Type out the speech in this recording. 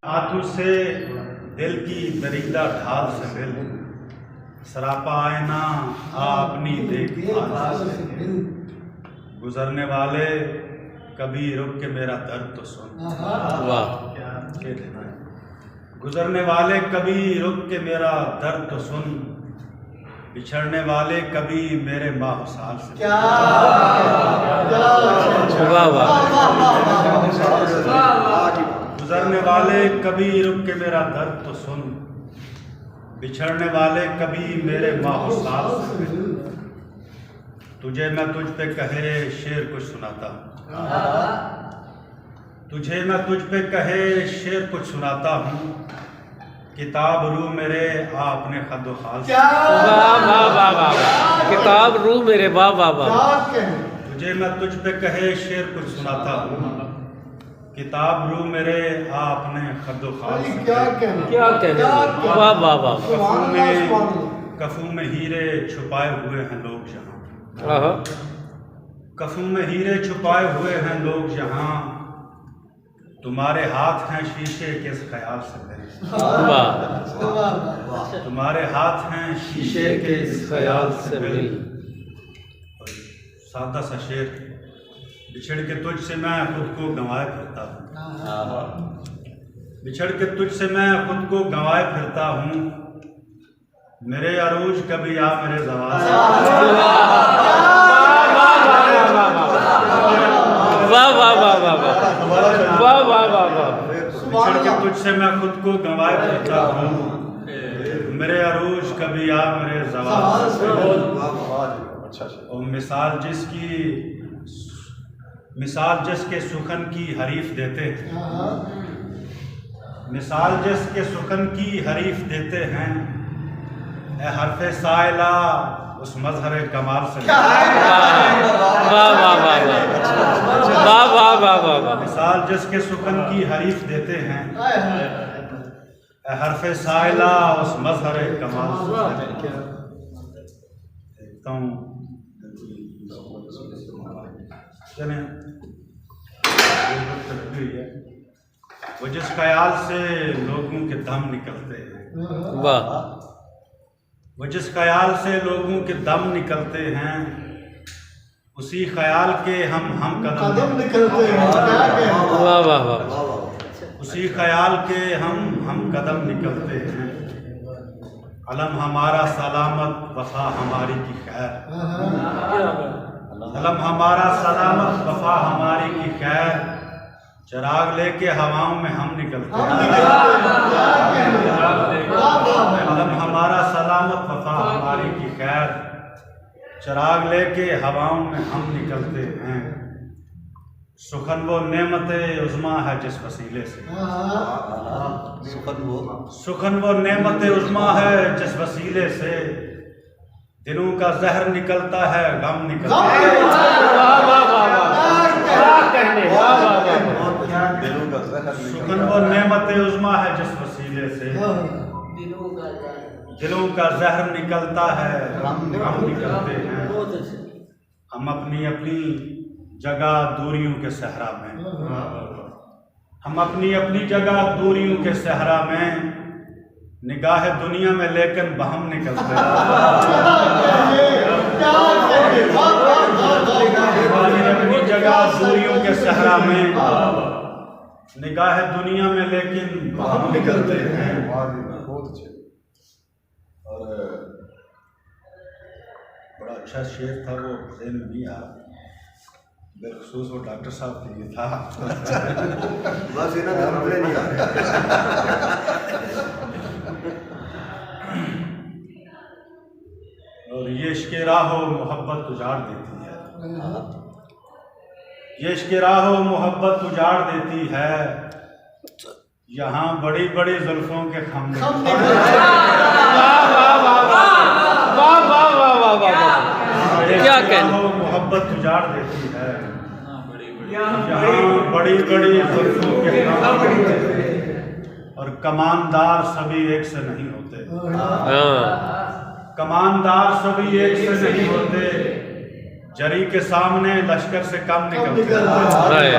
ہاتھوں سے دل کی دریدہ ڈھال سے مل، سراپا آئینہ اپنی دیکھ بھال سے مل، گزرنے والے کبھی رک کے میرا درد تو سن۔ گزرنے والے کبھی رک کے میرا درد تو سن، بچھڑنے والے کبھی میرے ماہ و سال سے مل۔ گزرنے والے کبھی رک کے میرا درد تو سن، بچھڑنے والے کبھی میرے ماہ و سال سے مل۔ تجھے میں تجھ پہ کہے شعر کچھ سناتا ہوں، تجھے میں تجھ پہ کہے شعر کچھ سناتا ہوں، کتاب رو میرے آ اپنے خد و خال سے۔ کتاب رو میرے واہ واہ واہ۔ تجھے میں تجھ پہ کہے شعر کچھ سناتا ہوں، کتاب رو میرے آ اپنے خد و خال سے۔ کیا کہنے واہ واہ واہ۔ کفوں میں ہیرے چھپائے ہوئے ہیں لوگ یہاں، کفوں میں ہیرے چھپائے ہوئے ہیں لوگ یہاں، تمہارے ہاتھ ہیں شیشے کے اس خیال سے میرے، تمہارے ہاتھ ہیں شیشے کے اس خیال سے مل۔ سادہ سا شعر، بچھڑ کے تجھ سے میں خود کو گنوائے پھرتا ہوں، بچھڑ کے تجھ سے میں خود کو گنوائے پھرتا ہوں، میرے عروج کبھی آ میرے زوال سے۔ واہ واہ واہ واہ واہ واہ واہ واہ۔ بچھڑ کے تجھ سے میں خود کو گنوائے پھرتا ہوں، میرے عروج کبھی آ میرے زوال سے۔ اور مثال جس کے سخن کی حریف دیتے ہیں، مثال جس کے سخن کی حریف دیتے ہیں، اے حرف سائلہ اس مظہر کمال سے۔ مثال جس کے سخن کی حریف دیتے ہیں، اے حرف سائلہ اس مظہر کمال سے۔ دیکھتا ہوں وہ جس خیال سے لوگوں کے دم نکلتے ہیں، وہ جس خیال سے لوگوں کے دم نکلتے ہیں، اسی خیال کے ہم قدم نکلتے ہیں، اسی خیال کے ہم قدم نکلتے ہیں۔ علم ہمارا سلامت وفا ہماری کی خیر، علم ہمارا سلامت وفا ہماری کی خیر، چراغ لے کے ہواؤں میں ہم نکلتے ہیں۔ علم ہمارا سلامت وفا ہماری کی خیر، چراغ لے کے ہواؤں میں ہم نکلتے ہیں۔ سخن وہ نعمت عظمیٰ ہے جس وسیلے سے، سخن وہ نعمت عظمیٰ ہے جس وسیلے سے، دلوں کا زہر نکلتا ہے غم نکلتا ہے۔ سخن وہ نعمت عظمیٰ ہے جس وسیلے سے، دلوں کا زہر نکلتا ہے غم نکلتے ہیں۔ ہم اپنی اپنی جگہ دوریوں کے صحرا میں، ہم اپنی اپنی جگہ دوریوں کے صحرا میں، نگاہ دنیا میں لیکن بہم نکلتے ہیں۔ اپنی جگہ دوریوں کے صحرا میں، نگاہ دنیا میں لیکن بہم نکلتے ہیں۔ اور بڑا اچھا شعر تھا، وہ ذہن میں نہیں آیا، بالخصوص وہ ڈاکٹر صاحب کے لیے تھا۔ اور یہ عشق راہ و محبت اجاڑ دیتی ہے، یہ عشق راہ و محبت اجاڑ دیتی ہے، یہاں بڑی بڑی زلفوں کے خم کیا کہنا، محبت اجاڑ دیتی ہے، یہاں بڑی بڑی زلفوں کے خم، اور کماندار سبھی ایک سے نہیں ہوتے، کماندار سبھی ایک سے نہیں ہوتے، جری کے سامنے لشکر سے کم نکلتے ہیں۔